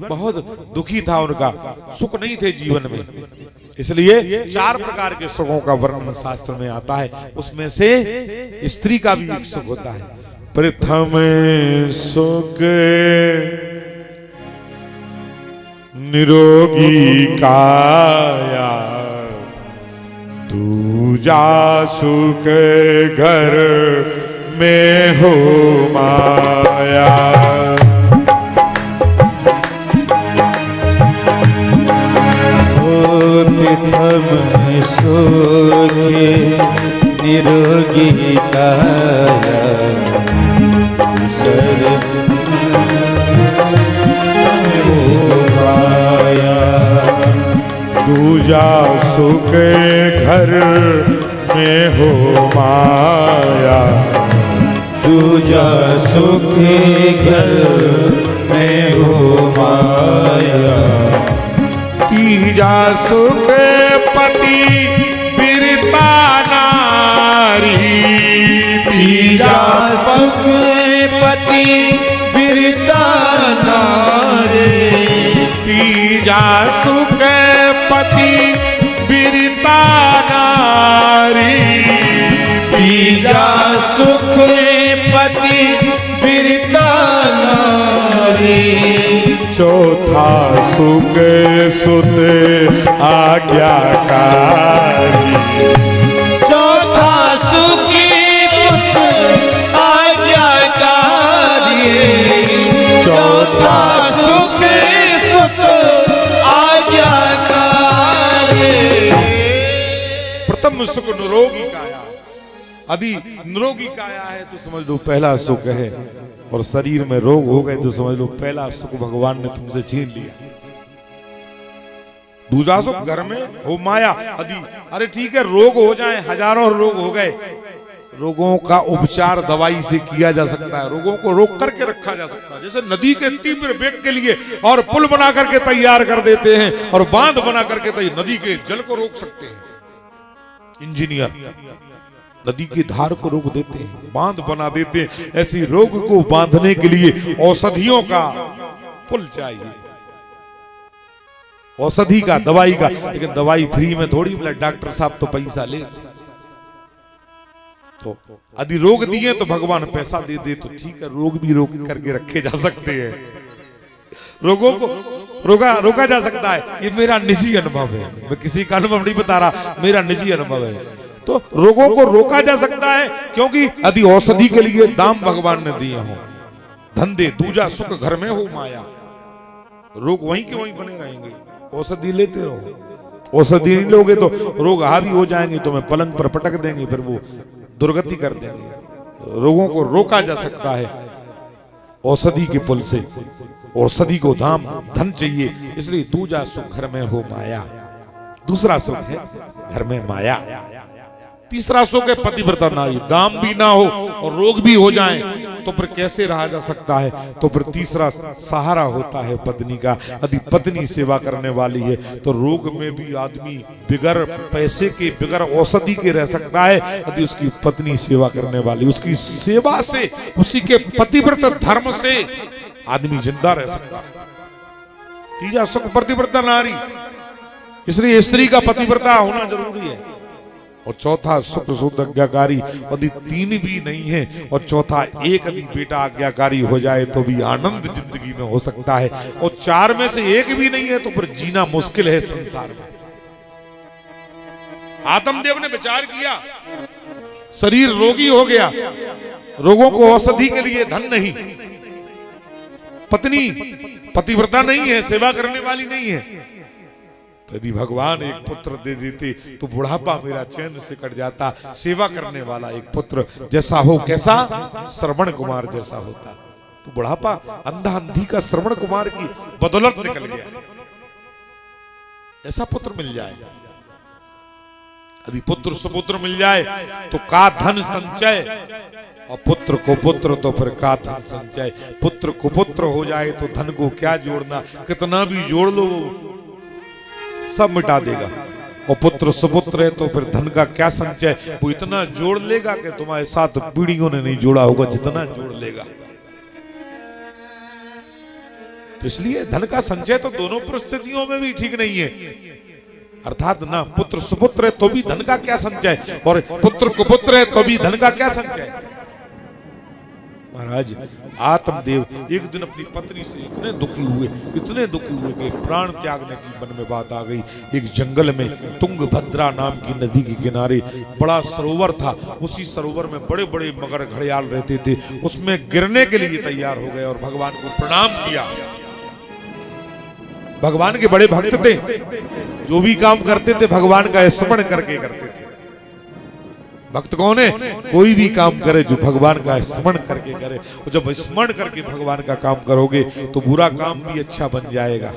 बहुत दुखी था, उनका सुख नहीं थे जीवन में। इसलिए 4 प्रकार के सुखों का वर्णन शास्त्र में आता है, उसमें से स्त्री का भी एक सुख होता है। प्रथम सुख निरोगी काया, दूजा सुख घर में हो माया। प्रथम सुख निरोगी काया, दूजा सुख घर में हो माया, दूजा सुख घर में हो माया। तीजा सुख पति बिरता नारी, तीजा सुख पति बिरता नारी, तीजा सुख पति बिरता नारी, तीजा सुख पति बिरता नारी। चौथा सुख सुत आज्ञाकारी, चौथा सुख पुत आज्ञाकारी, चौथा सुख सुत आज्ञाकारी। प्रथम सुख निरोगी काया। अभी निरोगी काया है तो समझ लो पहला सुख है, और शरीर में रोग हो गए तो समझ लो पहला सुख भगवान ने तुमसे छीन लिया। दूसरा सुख घर में हो माया। अरे ठीक है, रोग हो जाए, हजारों रोग हो गए, रोगों का उपचार दवाई से किया जा सकता है, रोगों को रोक करके रखा जा सकता है। जैसे नदी के तीव्र वेग के लिए और पुल बना करके तैयार कर देते हैं और बांध बना करके नदी के जल को रोक सकते हैं। इंजीनियर नदी की धार को रोक देते हैं, बांध बना देते हैं। ऐसी रोग को बांधने के लिए औषधियों का पुल चाहिए, औषधि का, दवाई का। लेकिन दवाई फ्री में थोड़ी मिले, डॉक्टर साहब तो पैसा लेते। तो यदि रोग दिए तो भगवान पैसा दे दे तो ठीक है, रोग भी रोक करके रखे जा सकते हैं, रोगों को रोका जा सकता है। ये मेरा निजी अनुभव है, मैं किसी का अनुभव नहीं बता रहा, मेरा निजी अनुभव है। तो रोगों को रोका जा सकता है, क्योंकि यदि औषधि के लिए दाम भगवान ने दिए हो। धंधे दूजा सुख घर में हो माया, रोग वहीं के वहीं बने रहेंगे। औषधि लेते रहो, औषधि नहीं लोगे तो रोग हावी हो जाएंगे, तो मैं पलंग पर पटक देंगे, फिर वो दुर्गति कर देंगे। रोगों को रोका जा सकता है औषधि के पुल से। औषधि को दाम धन चाहिए, इसलिए दूजा सुख घर में हो माया। दूसरा सुख है घर में माया। तीसरा सुख है पतिव्रता नारी। दाम भी ना हो और रोग भी हो जाए तो फिर कैसे रहा जा सकता है? तो फिर तीसरा सहारा होता है पत्नी का। यदि पत्नी सेवा करने वाली है तो रोग में भी आदमी बिगर पैसे के, बिगर औषधि के रह सकता है। यदि उसकी पत्नी सेवा करने वाली, उसकी सेवा से, उसी के पतिव्रत धर्म से आदमी जिंदा रह सकता है। तीसरा सुख पतिव्रता नारी, इसलिए स्त्री का पतिव्रता होना जरूरी है। और चौथा सुख शुद्ध आज्ञाकारी। यदि 3 भी नहीं है और चौथा एक यदि बेटा आज्ञाकारी हो जाए तो भी आनंद जिंदगी में हो सकता है। और 4 में से एक भी नहीं है तो फिर जीना मुश्किल है संसार में। आत्मदेव ने विचार किया, शरीर रोगी हो गया, रोगों को औषधि के लिए धन नहीं, पत्नी पतिव्रता नहीं है, सेवा करने वाली नहीं है, यदि भगवान एक पुत्र दे देते तो बुढ़ापा मेरा चैन से कट जाता। सेवा करने वाला एक पुत्र जैसा हो, कैसा? श्रवण कुमार जैसा होता तो बुढ़ापा अंधा अंधी का श्रवण कुमार की बदौलत निकल गया। ऐसा पुत्र मिल जाए, यदि पुत्र सुपुत्र मिल जाए तो का धन संचय, और पुत्र को पुत्र तो फिर का धन संचय। पुत्र को पुत्र हो जाए तो धन को क्या जोड़ना, कितना भी जोड़ लो सब मिटा देगा। और पुत्र सुपुत्र है तो फिर धन का क्या संचय, वो इतना जोड़ लेगा कि तुम्हारे साथ पीढ़ियों ने नहीं जोड़ा होगा जितना जोड़ लेगा। तो इसलिए धन का संचय तो दोनों परिस्थितियों में भी ठीक नहीं है। अर्थात ना पुत्र सुपुत्र है तो भी धन का क्या संचय, और पुत्र कुपुत्र है तो भी धन का क्या संचय। महाराज आत्मदेव एक दिन अपनी पत्नी से इतने दुखी हुए कि प्राण त्यागने की मन में बात आ गई। एक जंगल में तुंगभद्रा नाम की नदी के किनारे बड़ा सरोवर था। उसी सरोवर में बड़े बड़े मगर घड़ियाल रहते थे। उसमें गिरने के लिए तैयार हो गए और भगवान को प्रणाम किया। भगवान के बड़े भक्त थे, जो भी काम करते थे भगवान का स्मरण करके करते थे। भक्त कौन है? कोई भी काम करे जो भगवान का स्मरण करके करे। और जब स्मरण करके भगवान का काम करोगे तो बुरा काम भी अच्छा बन जाएगा।